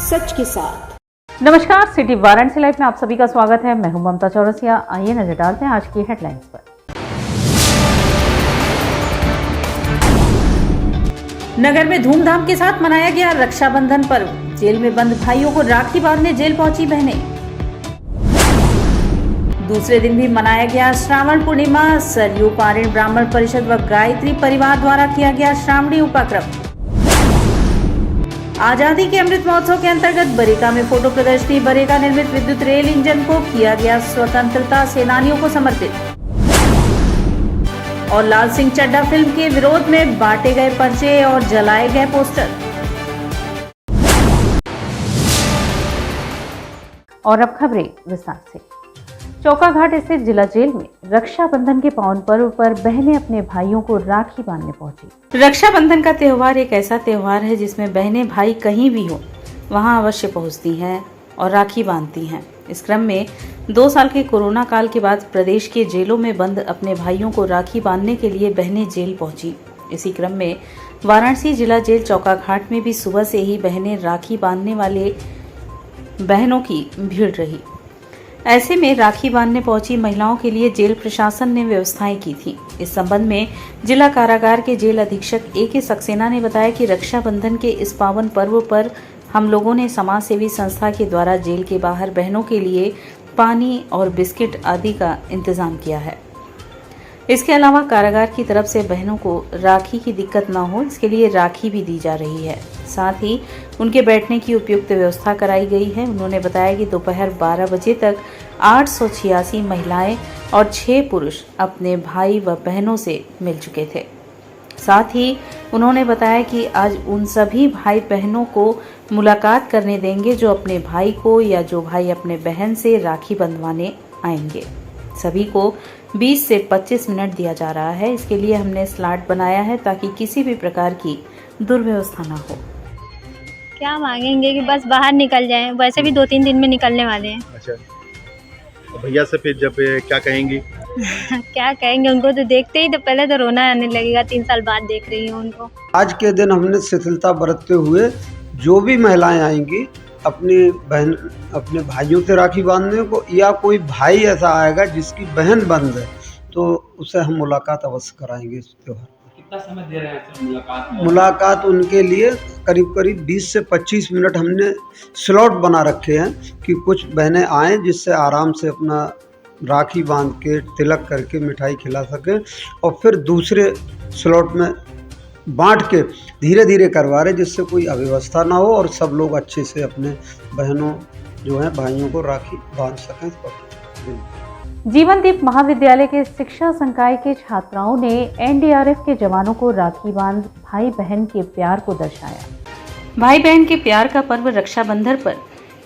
सच के साथ। नमस्कार, सिटी वाराणसी लाइव में आप सभी का स्वागत है। मैं हूं ममता चौरसिया। आइए नजर डालते हैं आज की हेडलाइंस पर। नगर में धूमधाम के साथ मनाया गया रक्षाबंधन पर्व। जेल में बंद भाइयों को राखी बांधने जेल पहुंची बहनें। दूसरे दिन भी मनाया गया श्रावण पूर्णिमा। सरयू पारिण ब्राह्मण परिषद व गायत्री परिवार द्वारा किया गया श्रावणी उपक्रम। आजादी के अमृत महोत्सव के अंतर्गत बरेका में फोटो प्रदर्शनी। बरेका निर्मित विद्युत रेल इंजन को किया गया स्वतंत्रता सेनानियों को समर्पित। और लाल सिंह चड्ढा फिल्म के विरोध में बांटे गए पर्चे और जलाए गए पोस्टर। और अब खबरें विस्तार से। चौकाघाट स्थित जिला जेल में रक्षाबंधन के पावन पर्व पर बहनें अपने भाइयों को राखी बांधने पहुंची। रक्षाबंधन का त्योहार एक ऐसा त्योहार है जिसमें बहनें भाई कहीं भी हो वहां अवश्य पहुंचती हैं और राखी बांधती हैं। इस क्रम में 2 साल के कोरोना काल के बाद प्रदेश के जेलों में बंद अपने भाइयों को राखी बांधने के लिए बहनें जेल पहुंची। इसी क्रम में वाराणसी जिला जेल चौकाघाट में भी सुबह से ही बहनें राखी बांधने वाले बहनों की भीड़ रही। ऐसे में राखी बांधने पहुंची महिलाओं के लिए जेल प्रशासन ने व्यवस्थाएं की थी। इस संबंध में जिला कारागार के जेल अधीक्षक A.K. सक्सेना ने बताया कि रक्षाबंधन के इस पावन पर्व पर हम लोगों ने समाज सेवी संस्था के द्वारा जेल के बाहर बहनों के लिए पानी और बिस्किट आदि का इंतजाम किया है। इसके अलावा कारागार की तरफ से बहनों को राखी की दिक्कत न हो इसके लिए राखी भी दी जा रही है। साथ ही उनके बैठने की उपयुक्त व्यवस्था कराई गई है। उन्होंने बताया कि दोपहर 12 बजे तक 886 महिलाएं और 6 पुरुष अपने भाई व बहनों से मिल चुके थे। साथ ही उन्होंने बताया कि आज उन सभी भाई बहनों को मुलाकात करने देंगे जो अपने भाई को या जो भाई अपने बहन से राखी बंधवाने आएंगे। सभी को 20 से 25 मिनट दिया जा रहा है। इसके लिए हमने स्लॉट बनाया है ताकि किसी भी प्रकार की दुर्व्यवस्था न हो। क्या मांगेंगे कि बस बाहर निकल जाएं। वैसे भी 2-3 दिन में निकलने वाले हैं। अच्छा, तो भैया से फिर जब क्या कहेंगी? क्या कहेंगे, उनको तो देखते ही तो पहले तो रोना आने लगेगा। 3 साल बाद देख रही हूँ उनको। आज के दिन हमने शिथिलता बरतते हुए जो भी महिलाएं आएंगी अपनी बहन अपने भाइयों से राखी बांधने को, या कोई भाई ऐसा आएगा जिसकी बहन बंद है तो उसे हम मुलाकात अवश्य कराएंगे। इस त्योहार कितना समय दे रहे हैं मुलाकात उनके लिए करीब 20 से 25 मिनट हमने स्लॉट बना रखे हैं कि कुछ बहनें आएँ जिससे आराम से अपना राखी बांध के तिलक करके मिठाई खिला सकें, और फिर दूसरे स्लॉट में बांट के धीरे धीरे करवा रहे जिससे कोई अव्यवस्था ना हो और सब लोग अच्छे से अपने बहनों जो हैं भाइयों को राखी बांध सकें। जीवनदीप महाविद्यालय के शिक्षा संकाय के छात्राओं ने एनडीआरएफ के जवानों को राखी बांध भाई बहन के प्यार को दर्शाया। भाई बहन के प्यार का पर्व रक्षाबंधन पर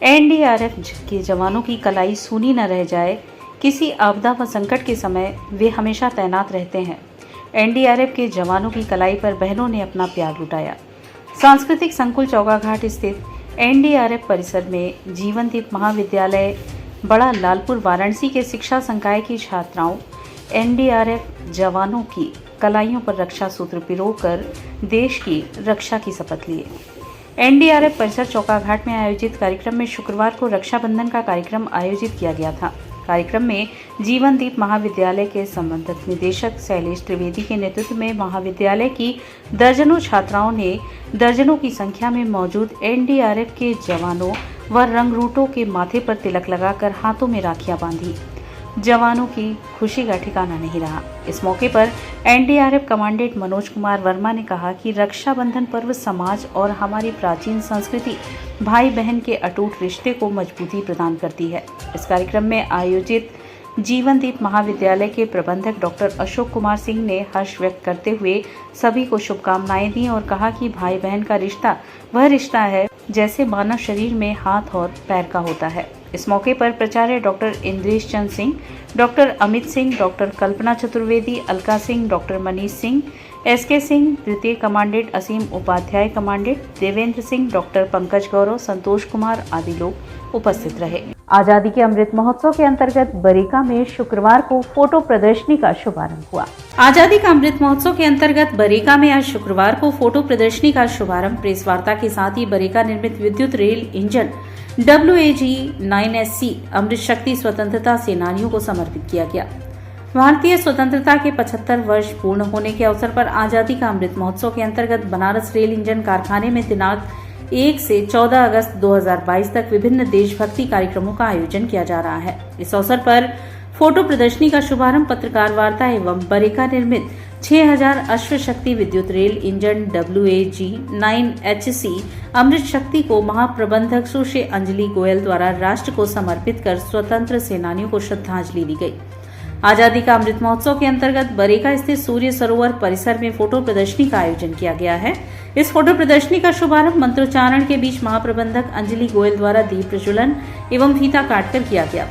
एनडीआरएफ के जवानों की कलाई सूनी न रह जाए, किसी आपदा व संकट के समय वे हमेशा तैनात रहते हैं। एनडीआरएफ के जवानों की कलाई पर बहनों ने अपना प्यार लुटाया। सांस्कृतिक संकुल चौकाघाट स्थित एनडीआरएफ परिसर में जीवनदीप महाविद्यालय बड़ा लालपुर वाराणसी के शिक्षा संकाय की छात्राओं एनडीआरएफ जवानों की कलाइयों पर रक्षा सूत्र पिरोकर देश की रक्षा की शपथ लिए। एनडीआरएफ परिसर चौकाघाट में आयोजित कार्यक्रम में शुक्रवार को रक्षाबंधन का कार्यक्रम आयोजित किया गया था। कार्यक्रम में जीवनदीप महाविद्यालय के संबंधित निदेशक शैलेश त्रिवेदी के नेतृत्व में महाविद्यालय की दर्जनों छात्राओं ने दर्जनों की संख्या में मौजूद एनडीआरएफ के जवानों व रंगरूटों के माथे पर तिलक लगाकर हाथों में राखियां बांधी। जवानों की खुशी का ठिकाना नहीं रहा। इस मौके पर एनडीआरएफ कमांडेंट मनोज कुमार वर्मा ने कहा कि रक्षाबंधन पर्व समाज और हमारी प्राचीन संस्कृति भाई बहन के अटूट रिश्ते को मजबूती प्रदान करती है। इस कार्यक्रम में आयोजित जीवनदीप महाविद्यालय के प्रबंधक डॉक्टर अशोक कुमार सिंह ने हर्ष व्यक्त करते हुए सभी को शुभकामनाएं दी और कहा कि भाई बहन का रिश्ता वह रिश्ता है जैसे मानव शरीर में हाथ और पैर का होता है। इस मौके पर प्राचार्य डॉक्टर इंद्रेश चंद सिंह, डॉक्टर अमित सिंह, डॉक्टर कल्पना चतुर्वेदी, अलका सिंह, डॉक्टर मनीष सिंह, एसके सिंह, द्वितीय कमांडेंट असीम उपाध्याय कमांडेंट, देवेंद्र सिंह, डॉक्टर पंकज गौरव, संतोष कुमार आदि लोग उपस्थित रहे। आजादी के अमृत महोत्सव के अंतर्गत बरेका में शुक्रवार को फोटो प्रदर्शनी का शुभारंभ हुआ। आजादी का अमृत महोत्सव के अंतर्गत बरेका में आज शुक्रवार को फोटो प्रदर्शनी का शुभारंभ प्रेस वार्ता के साथ ही बरेका निर्मित विद्युत रेल इंजन WAG-9SC अमृत शक्ति स्वतंत्रता सेनानियों को समर्पित किया गया। भारतीय स्वतंत्रता के 75 वर्ष पूर्ण होने के अवसर पर आजादी का अमृत महोत्सव के अंतर्गत बनारस रेल इंजन कारखाने में दिनांक 1 से 14 अगस्त 2022 तक विभिन्न देशभक्ति कार्यक्रमों का आयोजन किया जा रहा है। इस अवसर पर फोटो प्रदर्शनी का शुभारंभ पत्रकार वार्ता एवं बरेका निर्मित 6000 अश्वशक्ति विद्युत रेल इंजन WAG-9HC अमृत शक्ति को महाप्रबंधक सुश्री अंजलि गोयल द्वारा राष्ट्र को समर्पित कर स्वतंत्र सेनानियों को श्रद्धांजलि दी गई। आजादी का अमृत महोत्सव के अंतर्गत बरेका स्थित सूर्य सरोवर परिसर में फोटो प्रदर्शनी का आयोजन किया गया है। इस फोटो प्रदर्शनी का शुभारंभ मंत्रोच्चारण के बीच महाप्रबंधक अंजलि गोयल द्वारा दीप प्रज्वलन एवं फीता काटकर किया गया।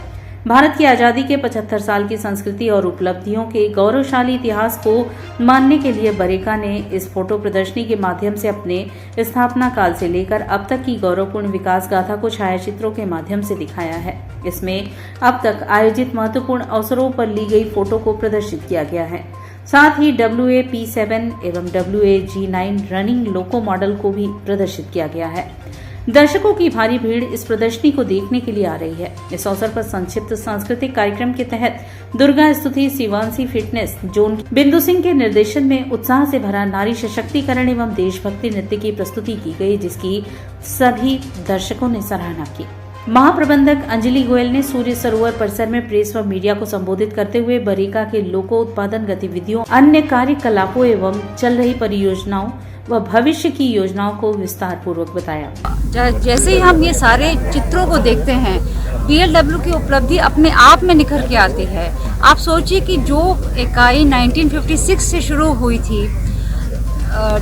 भारत की आजादी के 75 साल की संस्कृति और उपलब्धियों के गौरवशाली इतिहास को मानने के लिए बरेका ने इस फोटो प्रदर्शनी के माध्यम से अपने स्थापना काल से लेकर अब तक की गौरवपूर्ण विकास गाथा को छायाचित्रों के माध्यम से दिखाया है। इसमें अब तक आयोजित महत्वपूर्ण अवसरों पर ली गई फोटो को प्रदर्शित किया गया है। साथ ही WAP7 एवं WAG-9 रनिंग लोको मॉडल को भी प्रदर्शित किया गया है। दर्शकों की भारी भीड़ इस प्रदर्शनी को देखने के लिए आ रही है। इस अवसर पर संक्षिप्त सांस्कृतिक कार्यक्रम के तहत दुर्गा स्तुति शिवांशी फिटनेस जोन बिंदु सिंह के निर्देशन में उत्साह से भरा नारी सशक्तिकरण एवं देशभक्ति नृत्य की प्रस्तुति की गई, जिसकी सभी दर्शकों ने सराहना की। महाप्रबंधक अंजलि गोयल ने सूर्य सरोवर परिसर में प्रेस व मीडिया को संबोधित करते हुए बरेका के लोको उत्पादन गतिविधियों, अन्य कार्यकलापों एवं चल रही परियोजनाओं व भविष्य की योजनाओं को विस्तार पूर्वक बताया। जैसे ही हम ये सारे चित्रों को देखते हैं, BLW की उपलब्धि अपने आप में निखर के आती है। आप सोचिए कि जो इकाई 1956 से शुरू हुई थी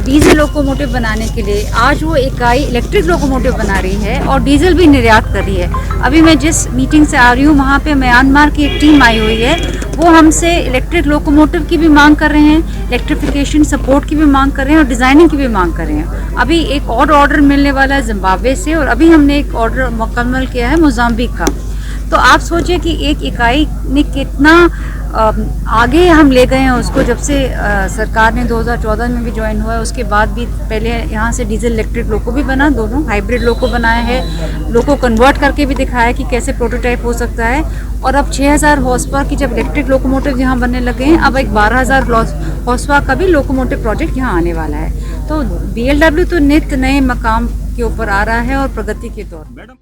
डीजल लोकोमोटिव बनाने के लिए, आज वो इकाई इलेक्ट्रिक लोकोमोटिव बना रही है और डीजल भी निर्यात कर रही है। अभी मैं जिस मीटिंग से आ रही हूँ वहाँ पे म्यांमार की एक टीम आई हुई है, वो हमसे इलेक्ट्रिक लोकोमोटिव की भी मांग कर रहे हैं, इलेक्ट्रिफिकेशन सपोर्ट की भी मांग कर रहे हैं और डिज़ाइनिंग की भी मांग कर रहे हैं। अभी एक और ऑर्डर मिलने वाला है जिम्बाब्वे से और अभी हमने एक ऑर्डर मुकम्मल किया है मोजाम्बिक का। तो आप सोचिए कि एक इकाई ने कितना आगे हम ले गए हैं उसको। जब से सरकार ने 2014 में भी ज्वाइन हुआ है, उसके बाद भी पहले यहाँ से डीजल इलेक्ट्रिक लोको भी बना, दोनों हाइब्रिड लोको बनाए हैं, लोको कन्वर्ट करके भी दिखाया कि कैसे प्रोटोटाइप हो सकता है। और अब 6000 हॉर्स पावर की जब इलेक्ट्रिक लोकोमोटिव यहाँ बनने लगे हैं, अब एक 12000 हॉर्स पावर का भी लोकोमोटिव प्रोजेक्ट यहाँ आने वाला है। तो BLW तो नित्य नए मकाम के ऊपर आ रहा है और प्रगति के तौर पर।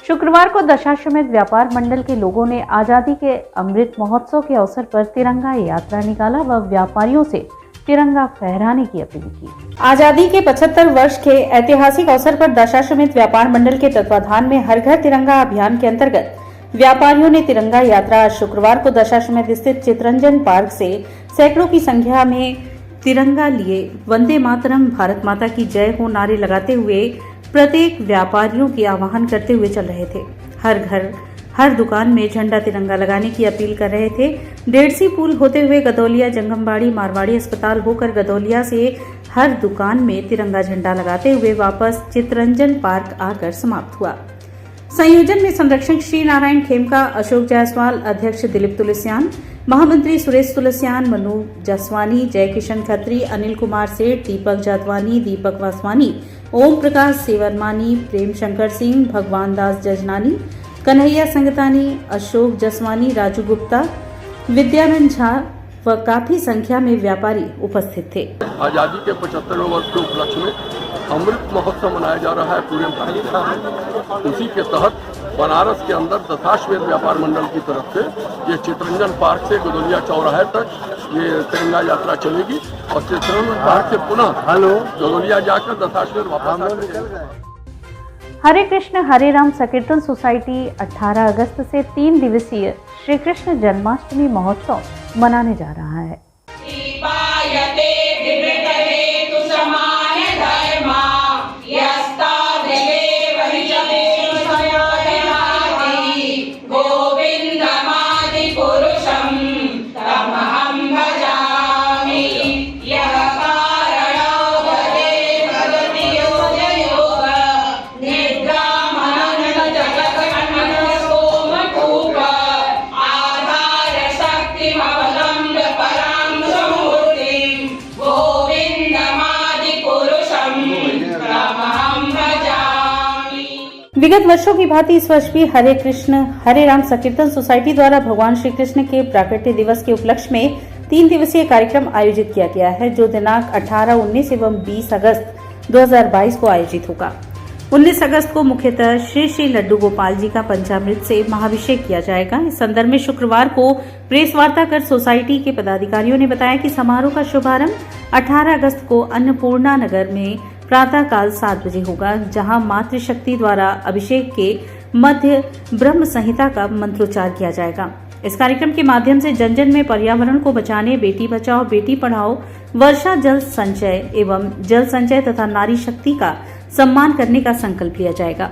शुक्रवार को दशाश्वमेध व्यापार मंडल के लोगों ने आजादी के अमृत महोत्सव के अवसर पर तिरंगा यात्रा निकाला व व्यापारियों से तिरंगा फहराने की अपील की। आजादी के 75 वर्ष के ऐतिहासिक अवसर पर दशाश्वमेध व्यापार मंडल के तत्वाधान में हर घर तिरंगा अभियान के अंतर्गत व्यापारियों ने तिरंगा यात्रा शुक्रवार को दशाश्वमेध स्थित चितरंजन पार्क से सैकड़ों की संख्या में तिरंगा लिए वंदे मातरम, भारत माता की जय हो नारे लगाते हुए प्रत्येक व्यापारियों की आह्वान करते हुए चल रहे थे। हर घर हर दुकान में झंडा तिरंगा लगाने की अपील कर रहे थे। डेढ़सी पुल होते हुए गदौलिया, जंगमबाड़ी, मारवाड़ी अस्पताल होकर गदौलिया से हर दुकान में तिरंगा झंडा लगाते हुए वापस चितरंजन पार्क आकर समाप्त हुआ। संयोजन में संरक्षक श्री नारायण खेमका, अशोक जायसवाल, अध्यक्ष दिलीप तुलसियान, महामंत्री सुरेश तुलसियान, मनु जसवानी, जय किशन खत्री, अनिल कुमार सेठ, दीपक जादवानी, दीपक वासवानी, ओम प्रकाश सेवरमानी, प्रेम शंकर सिंह, भगवान दास जजनानी, कन्हैया संगतानी, अशोक जसवानी, राजू गुप्ता, विद्यानंद झा व काफी संख्या में व्यापारी उपस्थित थे। आजादी के 75वें वर्ष के उपलक्ष्य में अमृत महोत्सव मनाया जा रहा है पूरे भारत में। उसी के तहत बनारस के अंदर दशाश्वमेध व्यापार मंडल की तरफ से ये चितरंजन पार्क से गदौलिया चौराहे तक ये तिरंगा यात्रा चलेगी और चितरंजन पार्क से पुनः गदौलिया जाकर दशाश्वमेध वापस। हरे कृष्ण हरे राम संकीर्तन सोसाइटी 18 अगस्त से 3 दिवसीय श्री कृष्ण जन्माष्टमी महोत्सव मनाने जा रहा है। विगत वर्षों की भांति इस वर्ष भी हरे कृष्ण हरे राम संकीर्तन सोसाइटी द्वारा भगवान श्री कृष्ण के प्राकट्य दिवस के उपलक्ष्य में 3 दिवसीय कार्यक्रम आयोजित किया गया है, जो दिनांक 18, 19 एवं 20 अगस्त 2022 को आयोजित होगा। 19 अगस्त को मुख्यतः श्री श्री लड्डू गोपाल जी का पंचामृत से महाभिषेक किया जाएगा। इस संदर्भ में शुक्रवार को प्रेस वार्ता कर सोसाइटी के पदाधिकारियों ने बताया कि समारोह का शुभारंभ 18 अगस्त को अन्नपूर्णा नगर में प्रातः काल 7 बजे होगा, जहां मातृशक्ति द्वारा अभिषेक के मध्य ब्रह्म संहिता का मंत्रोच्चार किया जाएगा। इस कार्यक्रम के माध्यम से जन जन में पर्यावरण को बचाने, बेटी बचाओ बेटी पढ़ाओ, वर्षा जल संचय एवं जल संचय तथा नारी शक्ति का सम्मान करने का संकल्प लिया जाएगा।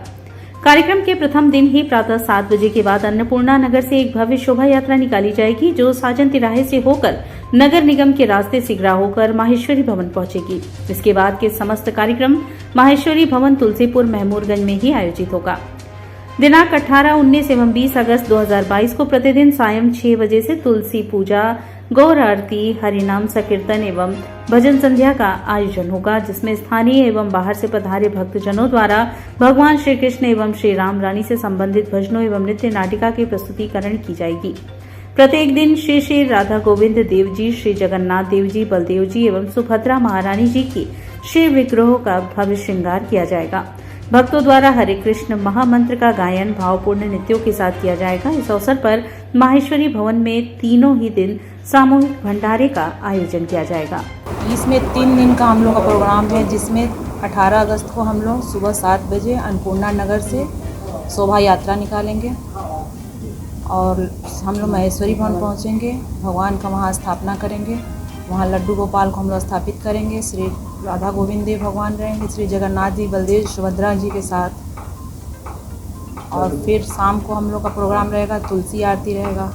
कार्यक्रम के प्रथम दिन ही प्रातः 7 बजे के बाद अन्नपूर्णा नगर से एक भव्य शोभा यात्रा निकाली जाएगी, जो साजन तिराहे से होकर नगर निगम के रास्ते सिगरा होकर माहेश्वरी भवन पहुंचेगी। इसके बाद के समस्त कार्यक्रम माहेश्वरी भवन तुलसीपुर महमूरगंज में ही आयोजित होगा। दिनांक 18, 19 एवं 20 अगस्त 2022 को प्रतिदिन सायं 6 बजे से तुलसी पूजा, गौर आरती, हरिनाम संकीर्तन एवं भजन संध्या का आयोजन होगा, जिसमें स्थानीय एवं बाहर से पधारे भक्तजनों द्वारा भगवान श्री कृष्ण एवं श्री राम रानी से संबंधित भजनों एवं नृत्य नाटिका की प्रस्तुतिकरण की जाएगी। प्रत्येक दिन श्री श्री राधा गोविंद देव जी, श्री जगन्नाथ देव जी, बलदेव जी एवं सुभद्रा महारानी जी की श्री विग्रहों का भव्य श्रृंगार किया जाएगा। भक्तों द्वारा हरे कृष्ण महामंत्र का गायन भावपूर्ण नृत्यों के साथ किया जाएगा। इस अवसर पर माहेश्वरी भवन में तीनों ही दिन सामूहिक भंडारे का आयोजन किया जाएगा। इसमें 3 दिन का हम लोग का प्रोग्राम है, जिसमें 18 अगस्त को हम लोग सुबह 7 बजे अन्नपूर्णा नगर से शोभा यात्रा निकालेंगे और हम लोग महेश्वरी भवन पहुंचेंगे, भगवान का वहां स्थापना करेंगे। वहाँ लड्डू गोपाल को हम लोग स्थापित करेंगे। श्री राधा गोविंद देव भगवान रहेंगे, श्री जगन्नाथ जी, बलदेव, सुभद्रा जी के साथ। और फिर शाम को हम लोग का प्रोग्राम रहेगा, तुलसी आरती रहेगा,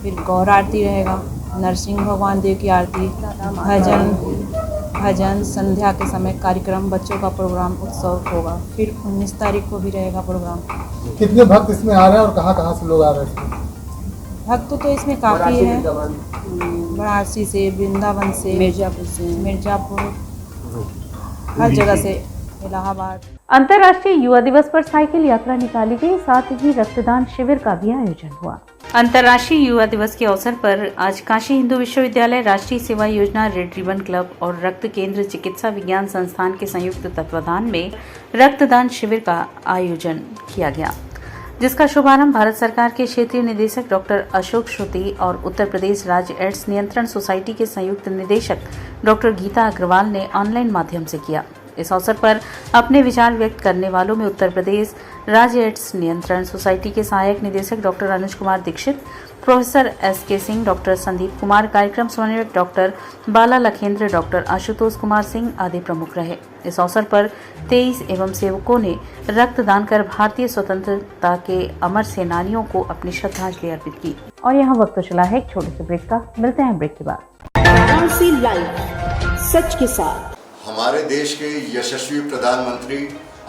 फिर गौर आरती रहेगा, नरसिंह भगवान देव की आरती, भजन संध्या के समय कार्यक्रम, बच्चों का प्रोग्राम उत्सव होगा। फिर 19 तारीख को भी रहेगा प्रोग्राम। कितने भक्त इसमें आ रहे हैं और कहाँ से लोग आ रहे हैं? भक्त तो इसमें काफ़ी है, वाराणसी से, वृंदावन से, मिर्जापुर, हर जगह से, इलाहाबाद। अंतर्राष्ट्रीय युवा दिवस पर साइकिल यात्रा निकाली गई, साथ ही रक्तदान शिविर का भी आयोजन हुआ। अंतर्राष्ट्रीय युवा दिवस के अवसर पर आज काशी हिंदू विश्वविद्यालय, राष्ट्रीय सेवा योजना, रेड रिबन क्लब और रक्त केंद्र चिकित्सा विज्ञान संस्थान के संयुक्त तत्वाधान में रक्तदान शिविर का आयोजन किया गया, जिसका शुभारंभ भारत सरकार के क्षेत्रीय निदेशक डॉक्टर अशोक श्रुति और उत्तर प्रदेश राज्य एड्स नियंत्रण सोसाइटी के संयुक्त निदेशक डॉक्टर गीता अग्रवाल ने ऑनलाइन माध्यम से किया। इस अवसर पर अपने विचार व्यक्त करने वालों में उत्तर प्रदेश राज्य एड्स नियंत्रण सोसाइटी के सहायक निदेशक doctor Anuj Kumar Dikshit, professor S K. Singh, doctor Sandeep Kumar, कार्यक्रम समन्वयक डॉक्टर बाला लखेंद्र, डॉक्टर आशुतोष कुमार सिंह आदि प्रमुख रहे। इस अवसर पर 23 एवं सेवकों ने रक्तदान कर भारतीय स्वतंत्रता के अमर सेनानियों को अपनी श्रद्धांजलि अर्पित की। और यहाँ वक्त चला है एक छोटे से ब्रेक का, मिलते हैं ब्रेक के बाद। वाराणसी लाइव, सच के साथ। हमारे देश के यशस्वी प्रधानमंत्री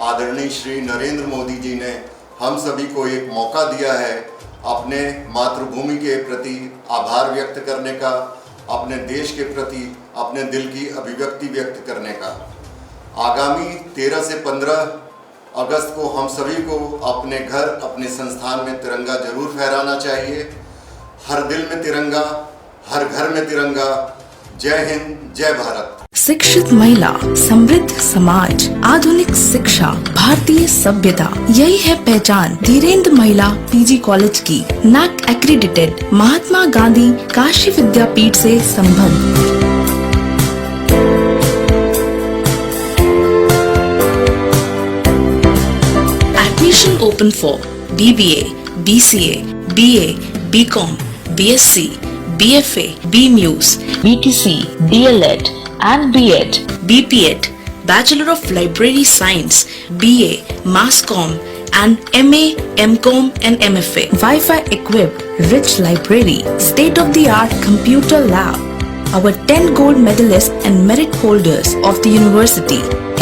आदरणीय श्री नरेंद्र मोदी जी ने हम सभी को एक मौका दिया है अपने मातृभूमि के प्रति आभार व्यक्त करने का, अपने देश के प्रति अपने दिल की अभिव्यक्ति व्यक्त करने का। आगामी 13 से 15 अगस्त को हम सभी को अपने घर, अपने संस्थान में तिरंगा जरूर फहराना चाहिए। हर दिल में तिरंगा, हर घर में तिरंगा। जय हिंद, जय भारत। शिक्षित महिला, समृद्ध समाज, आधुनिक शिक्षा, भारतीय सभ्यता, यही है पहचान धीरेन्द्र महिला पीजी कॉलेज की। NAAC एक्रीडिटेड, महात्मा गांधी काशी विद्यापीठ से संबद्ध। Admission open for BBA, BCA, BA, BCom, BSc, BFA, BMUS, BTC, DLED and B.Ed, B.Ped, Bachelor of Library Science, B.A, Mass Comm and M.A, M.Com and MFA. Wi-Fi equipped, rich library, state-of-the-art computer lab. Our 10 gold medalists and merit holders of the university,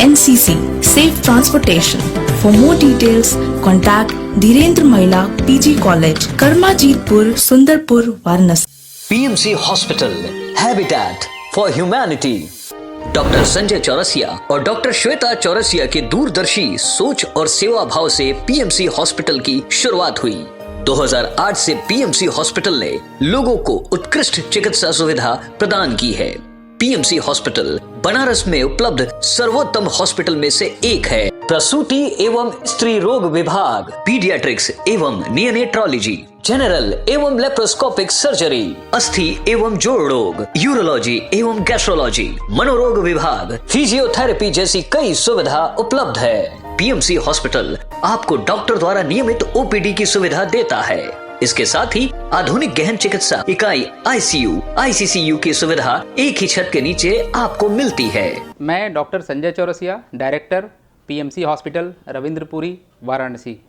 NCC, safe transportation. For more details, contact Dhirendra Mahila PG College, Karmajitpur, Sundarpur, Varanasi. PMC Hospital, Habitat for Humanity. Doctor Sanjay Chaurasia और doctor Shweta Chaurasia के दूरदर्शी सोच और सेवा भाव से PMC hospital की शुरुआत हुई। 2008 से पीएमसी हॉस्पिटल ने लोगों को उत्कृष्ट चिकित्सा सुविधा प्रदान की है। पीएमसी हॉस्पिटल बनारस में उपलब्ध सर्वोत्तम हॉस्पिटल में से एक है। प्रसूति एवं स्त्री रोग विभाग, पीडियाट्रिक्स एवं नियोनेट्रोलॉजी, जनरल एवं लेप्रोस्कोपिक सर्जरी, अस्थि एवं जोड़ रोग, यूरोलॉजी एवं गैस्ट्रोलॉजी, मनोरोग विभाग, फिजियोथेरेपी जैसी कई सुविधा उपलब्ध है। पीएमसी हॉस्पिटल आपको डॉक्टर द्वारा नियमित ओपीडी की सुविधा देता है। इसके साथ ही आधुनिक गहन चिकित्सा इकाई आईसीयू, आईसीसीयू की सुविधा एक ही छत के नीचे आपको मिलती है। मैं doctor Sanjay Chaurasia, director PMC hospital Ravindrapuri, Varanasi.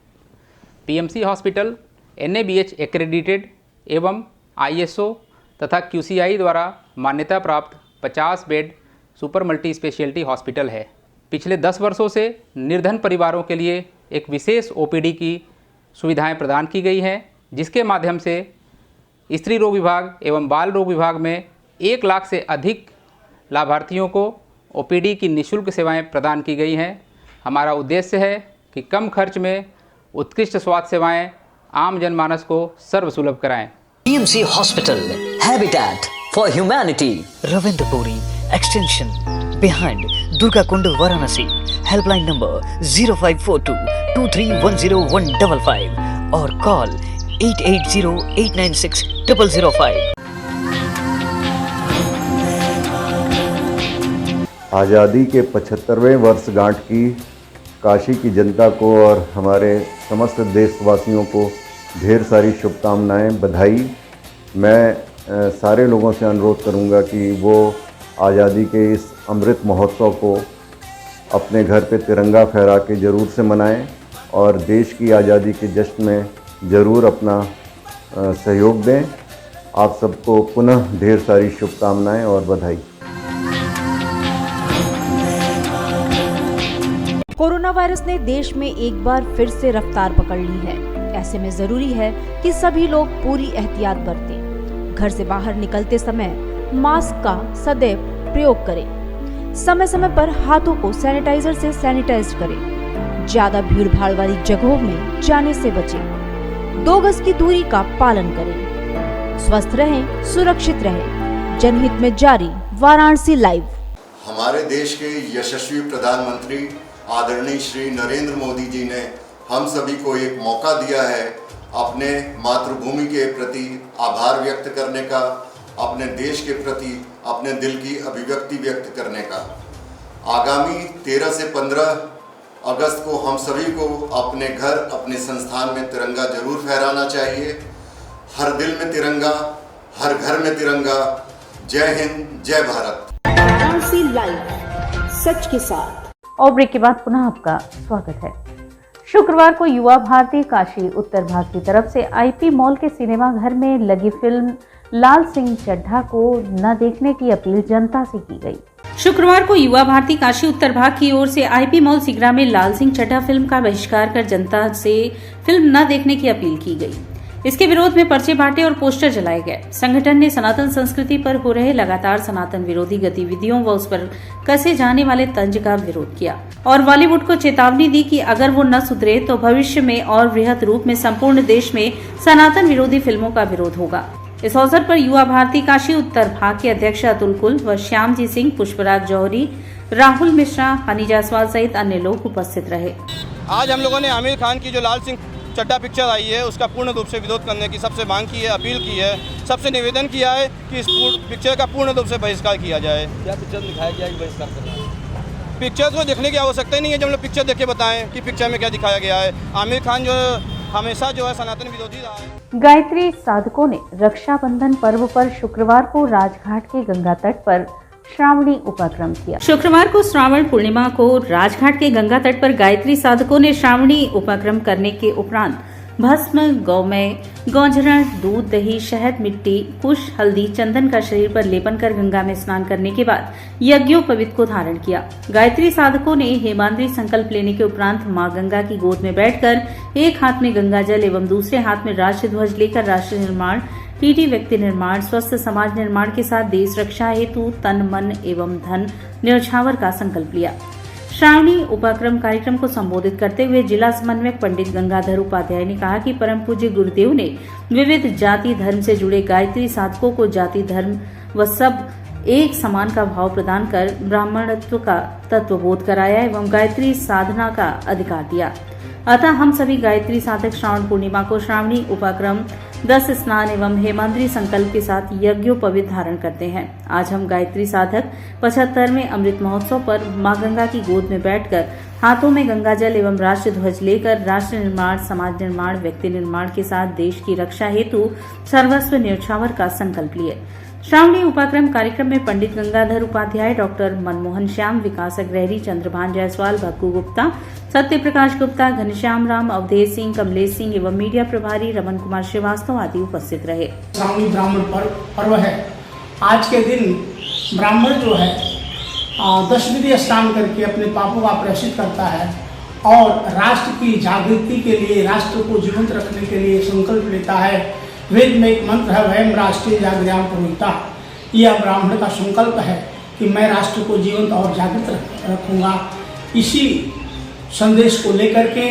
PMC hospital NABH accredited एवं ISO तथा QCI द्वारा मान्यता प्राप्त 50 bed super multi speciality hospital है। पिछले 10 वर्षों से निर्धन परिवारों के लिए एक विशेष OPD की सुविधाएं प्रदान की गई हैं, जिसके माध्यम से स्त्री रोग विभाग एवं बाल रोग विभाग में 1 लाख से अधिक लाभार्थियों को OPD की निःशुल्क सेवाएं प्रदान की गई हैं। हमारा उद्देश्य है कि कम खर्च में उत्कृष्ट स्वास्थ्य सेवाएं आम जनमानस को सर्वसुलभ कराएं। PMC hospital, habitat for humanity, Ravindrapuri extension behind Durga Kund, Varanasi. Helpline number 0542231015 और कॉल 8808960005। आज़ादी के 75वें वर्षगांठ की काशी की जनता को और हमारे समस्त देशवासियों को ढेर सारी शुभकामनाएं, बधाई। मैं सारे लोगों से अनुरोध करूंगा कि वो आज़ादी के इस अमृत महोत्सव को अपने घर पे तिरंगा फहरा के ज़रूर से मनाएं और देश की आज़ादी के जश्न में ज़रूर अपना सहयोग दें। आप सबको पुनः ढेर सारी शुभकामनाएं और बधाई। कोरोना वायरस ने देश में एक बार फिर से रफ्तार पकड़ ली है। ऐसे में जरूरी है कि सभी लोग पूरी एहतियात बरतें। घर से बाहर निकलते समय मास्क का सदैव प्रयोग करें। समय समय पर हाथों को सैनिटाइजर से सैनिटाइज करें। ज्यादा भीड़ भाड़ वाली जगहों में जाने से बचें। 2 गज की दूरी का पालन करें। स्वस्थ रहें, सुरक्षित रहें। जनहित में जारी वाराणसी लाइव। हमारे देश के यशस्वी प्रधानमंत्री आदरणीय श्री नरेंद्र मोदी जी ने हम सभी को एक मौका दिया है अपने मातृभूमि के प्रति आभार व्यक्त करने का, अपने देश के प्रति अपने दिल की अभिव्यक्ति व्यक्त करने का। आगामी 13 से 15 अगस्त को हम सभी को अपने घर, अपने संस्थान में तिरंगा जरूर फहराना चाहिए। हर दिल में तिरंगा, हर घर में तिरंगा। जय हिंद, जय भारत। वाराणसी लाइव, सच के साथ। और ब्रेक के बाद पुनः आपका स्वागत है। शुक्रवार को युवा भारती काशी उत्तर भाग की तरफ से IP मॉल के सिनेमा घर में लगी फिल्म लाल सिंह चड्ढा को न देखने की अपील जनता से की गई। शुक्रवार को युवा भारती काशी उत्तर भाग की ओर से IP मॉल सिगरा में लाल सिंह चड्ढा फिल्म का बहिष्कार कर जनता से फिल्म न देखने की अपील की गई। इसके विरोध में पर्चे बांटे और पोस्टर जलाए गए। संगठन ने सनातन संस्कृति पर हो रहे लगातार सनातन विरोधी गतिविधियों व उस पर कसे जाने वाले तंज का विरोध किया और बॉलीवुड को चेतावनी दी कि अगर वो न सुधरे तो भविष्य में और वृहद रूप में संपूर्ण देश में सनातन विरोधी फिल्मों का विरोध होगा। इस अवसर पर युवा भारती काशी उत्तर भाग के अध्यक्ष अतुल कुल व श्यामजी सिंह, पुष्पराज जौहरी, राहुल मिश्रा, हनी जायसवाल सहित अन्य लोग उपस्थित रहे। आज हम लोगों ने आमिर खान की जो लाल सिंह चड्ढा पिक्चर आई है उसका पूर्ण रूप से विरोध करने की सबसे मांग की है, अपील की है, सबसे निवेदन किया है कि इस पिक्चर का पूर्ण रूप से बहिष्कार किया जाए। क्या पिक्चर दिखाया गया है बहिष्कार करना? पिक्चर को देखने की आवश्यकता ही नहीं है। जब हम लोग पिक्चर देख के बताएं कि पिक्चर में क्या दिखाया गया है। आमिर खान जो हमेशा जो है सनातन विरोधी रहा है। गायत्री साधकों ने रक्षाबंधन पर्व पर शुक्रवार को राजघाट के गंगा तट पर श्रावणी उपक्रम किया। शुक्रवार को श्रावण पूर्णिमा को राजघाट के गंगा तट पर गायत्री साधकों ने श्रावणी उपक्रम करने के उपरांत भस्म, गौमय, गौंजरण, दूध, दही, शहद, मिट्टी, कुश, हल्दी, चंदन का शरीर पर लेपन कर गंगा में स्नान करने के बाद यज्ञोपवीत को धारण किया। गायत्री साधकों ने हेमांद्री संकल्प लेने के उपरांत मां गंगा की गोद में बैठकर एक हाथ में गंगा जल एवं दूसरे हाथ में राष्ट्र ध्वज लेकर राष्ट्र निर्माण पीटी व्यक्ति निर्माण, स्वस्थ समाज निर्माण के साथ देश रक्षा हेतु तन मन एवं धन न्यौछावर का संकल्प लिया। श्रावणी उपक्रम कार्यक्रम को संबोधित करते हुए जिला समन्वयक पंडित गंगाधर उपाध्याय ने कहा कि परम पूज्य गुरुदेव ने विविध जाति धर्म से जुड़े गायत्री साधकों को जाति धर्म व सब एक समान का भाव प्रदान कर ब्राह्मणत्व का तत्वबोध कराया एवं गायत्री साधना का अधिकार दिया। अतः हम सभी गायत्री साधक श्रावण पूर्णिमा को श्रावणी उपक्रम 10 स्नान एवं हेमांद्री संकल्प के साथ यज्ञोपवीत धारण करते हैं। आज हम गायत्री साधक 75वें अमृत महोत्सव पर मां गंगा की गोद में बैठकर हाथों में गंगा जल एवं राष्ट्र ध्वज लेकर राष्ट्र निर्माण, समाज निर्माण, व्यक्ति निर्माण के साथ देश की रक्षा हेतु सर्वस्व न्यौछावर का संकल्प लिए। श्रावणी उपक्रम कार्यक्रम में पंडित गंगाधर उपाध्याय, डॉक्टर मनमोहन श्याम, विकास अग्रहरी, चंद्रभान जायसवाल, भक्कू गुप्ता, सत्य प्रकाश गुप्ता, घनश्याम राम, अवधेश सिंह, कमलेश सिंह एवं मीडिया प्रभारी रमन कुमार श्रीवास्तव आदि उपस्थित रहे। श्रावणी ब्राह्मण पर्व है। आज के दिन ब्राह्मण जो है 10 विधि स्नान करके अपने पापों का प्रायश्चित करता है और राष्ट्र की जागृति के लिए, राष्ट्र को जीवंत रखने के लिए संकल्प लेता है। वेद में एक मंत्र है, वयम राष्ट्रीय जागृयाम पुरोहिता। यह ब्राह्मण का संकल्प है कि मैं राष्ट्र को जीवंत और जागृत रखूंगा। इसी संदेश को लेकर के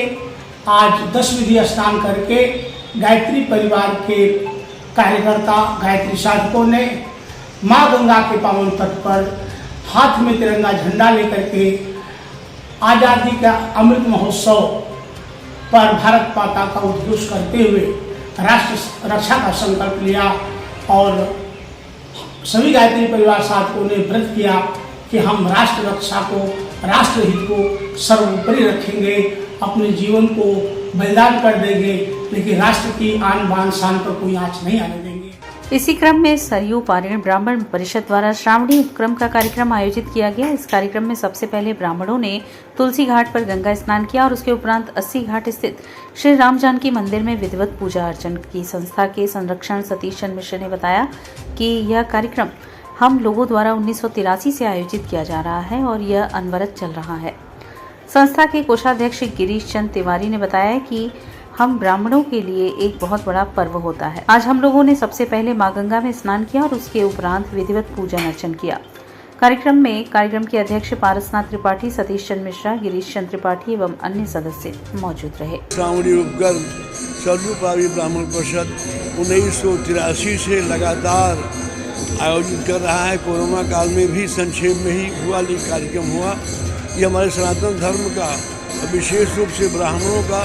आज 10 विधि स्नान करके गायत्री परिवार के कार्यकर्ता गायत्री साधकों ने माँ गंगा के पावन तट पर हाथ में तिरंगा झंडा लेकर के आज़ादी का अमृत महोत्सव पर भारत माता का उद्घोष करते हुए राष्ट्र रक्षा का संकल्प लिया और सभी गायत्री परिवार साधकों ने व्रत किया कि हम राष्ट्र रक्षा को, राष्ट्र हित को सर्वोपरि रखेंगे, अपने जीवन को बलिदान कर देंगे, लेकिन राष्ट्र की आन बान शान पर कोई आँच नहीं आने देंगे। इसी क्रम में सरयू पारायण ब्राह्मण परिषद द्वारा श्रावणी उपक्रम का कार्यक्रम आयोजित किया गया। इस कार्यक्रम में सबसे पहले ब्राह्मणों ने तुलसी घाट पर गंगा स्नान किया और उसके उपरांत 80 घाट स्थित श्री राम जानकी मंदिर में विधिवत पूजा अर्चन की। संस्था के संरक्षण सतीश चंद्र मिश्र ने बताया कि यह कार्यक्रम हम लोगों द्वारा 1983 से आयोजित किया जा रहा है और यह अनवरत चल रहा है। संस्था के कोषाध्यक्ष गिरीश चंद तिवारी ने बताया कि हम ब्राह्मणों के लिए एक बहुत बड़ा पर्व होता है। आज हम लोगों ने सबसे पहले मां गंगा में स्नान किया और उसके उपरांत विधिवत पूजन अर्चन किया। कार्यक्रम के अध्यक्ष पारसनाथ त्रिपाठी, सतीश चंद्र मिश्रा, गिरीश चंद्र त्रिपाठी एवं अन्य सदस्य मौजूद रहे। श्रावणी उपक्रम सरयू पारायण ब्राह्मण परिषद 1983 से लगातार आयोजित कर रहा है। कोरोना काल में भी संक्षेप में ही हुआ कार्यक्रम हुआ। ये हमारे सनातन धर्म का, विशेष रूप से ब्राह्मणों का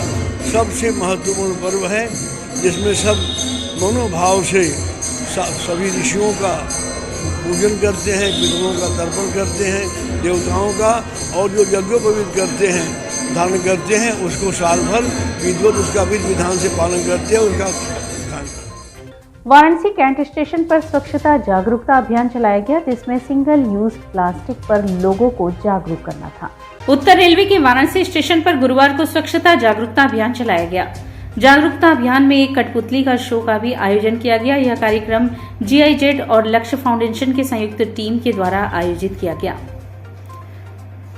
सबसे महत्वपूर्ण पर्व है, जिसमें सब मनोभाव से सभी ऋषियों का पूजन करते हैं, पितरों का तर्पण करते हैं, देवताओं का, और जो यज्ञोपवीत करते हैं, धारण करते हैं, उसको साल भर विधिवत उसका विधि विधान से पालन करते हैं। उसका वाराणसी कैंट स्टेशन पर स्वच्छता जागरूकता अभियान चलाया गया, जिसमें सिंगल यूज प्लास्टिक पर लोगों को जागरूक करना था। उत्तर रेलवे के वाराणसी स्टेशन पर गुरुवार को स्वच्छता जागरूकता अभियान चलाया गया। जागरूकता अभियान में एक कठपुतली का शो का भी आयोजन किया गया। यह कार्यक्रम GIZ और लक्ष्य फाउंडेशन के संयुक्त टीम के द्वारा आयोजित किया गया।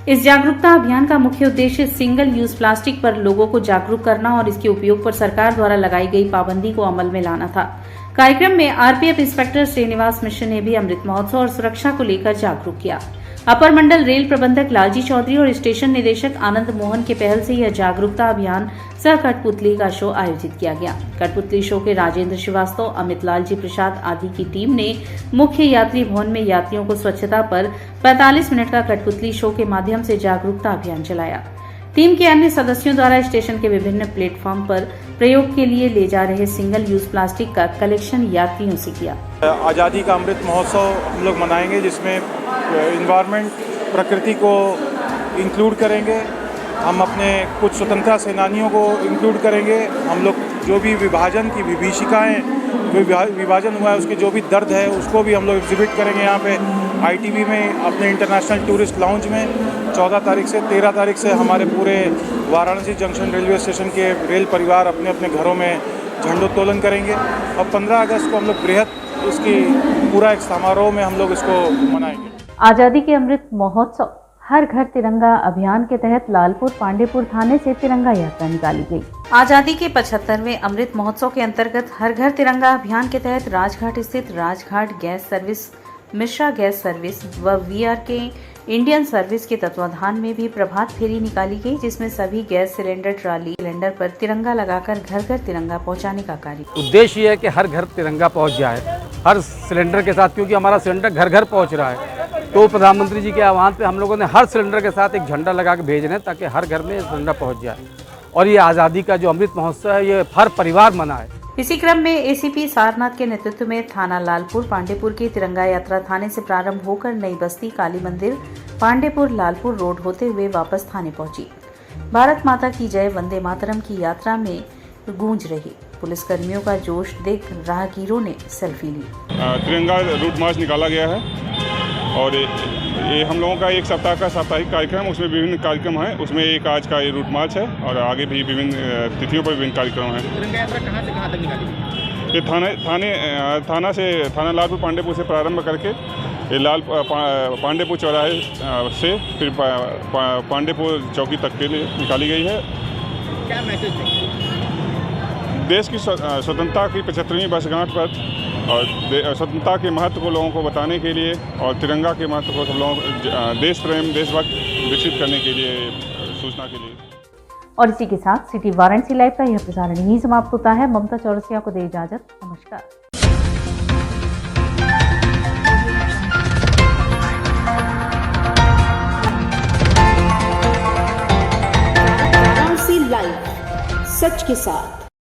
इस जागरूकता अभियान का मुख्य उद्देश्य सिंगल यूज प्लास्टिक पर लोगों को जागरूक करना और इसके उपयोग पर सरकार द्वारा लगाई गई पाबंदी को अमल में लाना था। कार्यक्रम में RPF इंस्पेक्टर श्रीनिवास मिश्र ने भी अमृत महोत्सव और सुरक्षा को लेकर जागरूक किया। अपर मंडल रेल प्रबंधक लालजी चौधरी और स्टेशन निदेशक आनंद मोहन के पहल से यह जागरूकता अभियान सह कठपुतली का शो आयोजित किया गया। कठपुतली शो के राजेंद्र श्रीवास्तव, अमित लाल जी प्रसाद आदि की टीम ने मुख्य यात्री भवन में यात्रियों को स्वच्छता पर 45 मिनट का कठपुतली शो के माध्यम से जागरूकता अभियान चलाया। टीम के अन्य सदस्यों द्वारा स्टेशन के विभिन्न प्लेटफॉर्म पर प्रयोग के लिए ले जा रहे सिंगल यूज प्लास्टिक का कलेक्शन यात्रियों से किया। आज़ादी का अमृत महोत्सव हम लोग मनाएंगे, जिसमें इन्वायरमेंट, प्रकृति को इंक्लूड करेंगे। हम अपने कुछ स्वतंत्रता सेनानियों को इंक्लूड करेंगे। हम लोग जो भी विभाजन की विभीषिकाएँ, विभाजन हुआ है, उसके जो भी दर्द है, उसको भी हम लोग एग्जिबिट करेंगे यहाँ पे ITB में, अपने इंटरनेशनल टूरिस्ट लाउंज में। 14 तारीख से 13 तारीख से हमारे पूरे वाराणसी जंक्शन रेलवे स्टेशन के रेल परिवार अपने अपने घरों में झंडोत्तोलन करेंगे और 15 अगस्त को हम लोग बृहद इसकी पूरा एक समारोह में हम लोग इसको मनाएंगे। आजादी के अमृत महोत्सव हर घर तिरंगा अभियान के तहत लालपुर पांडेपुर थाने से तिरंगा यात्रा निकाली गई। आजादी के 75वें अमृत महोत्सव के अंतर्गत हर घर तिरंगा अभियान के तहत राजघाट स्थित Rajghat gas service, Mishra gas service व VRK इंडियन सर्विस के तत्वाधान में भी प्रभात फेरी निकाली गई, जिसमें सभी गैस सिलेंडर ट्राली सिलेंडर पर तिरंगा लगाकर घर घर तिरंगा पहुंचाने का कार्य। उद्देश्य ये है कि हर घर तिरंगा पहुंच जाए हर सिलेंडर के साथ, क्योंकि हमारा सिलेंडर घर घर पहुंच रहा है। तो प्रधानमंत्री जी के आह्वान पे हम लोगों ने हर सिलेंडर के साथ एक झंडा लगा के भेज रहे हैं ताकि हर घर में सिलेंडर पहुंच जाए। और ये आज़ादी का जो अमृत महोत्सव है ये हर परिवार मनाए। इसी क्रम में ACP सारनाथ के नेतृत्व में थाना लालपुर पांडेपुर की तिरंगा यात्रा थाने से प्रारंभ होकर नई बस्ती, काली मंदिर, पांडेपुर लालपुर रोड होते हुए वापस थाने पहुंची। भारत माता की जय, वंदे मातरम की यात्रा में गूंज रही। पुलिस कर्मियों का जोश देख राहगीरों ने सेल्फी ली। तिरंगा रूट मार्च निकाला गया है और ये हम लोगों का एक सप्ताह का साप्ताहिक कार्यक्रम, उसमें विभिन्न कार्यक्रम हैं। उसमें एक आज का ये रूट मार्च है और आगे भी विभिन्न तिथियों पर विभिन्न कार्यक्रम हैं। तिरंगा यात्रा कहाँ से कहाँ तक निकाली? ये थाना लालपुर पांडेपुर से प्रारंभ करके ये पांडेपुर चौराहे से फिर पांडेपुर चौकी तक के लिए निकाली गई है। क्या मैसेज देंगे? देश की स्वतंत्रता की 75वीं वर्षगांठ पर और स्वतंत्रता के महत्व को लोगों को बताने के लिए और तिरंगा के महत्व को सब लोगों देश प्रेम, देशभक्त विकसित करने के लिए, सूचना के लिए। और इसी के साथ सिटी वाराणसी लाइव का यह प्रसारण यहीं समाप्त होता है। ममता चौरसिया को दे इजाजत। नमस्कार। वाराणसी लाइव, सच के साथ।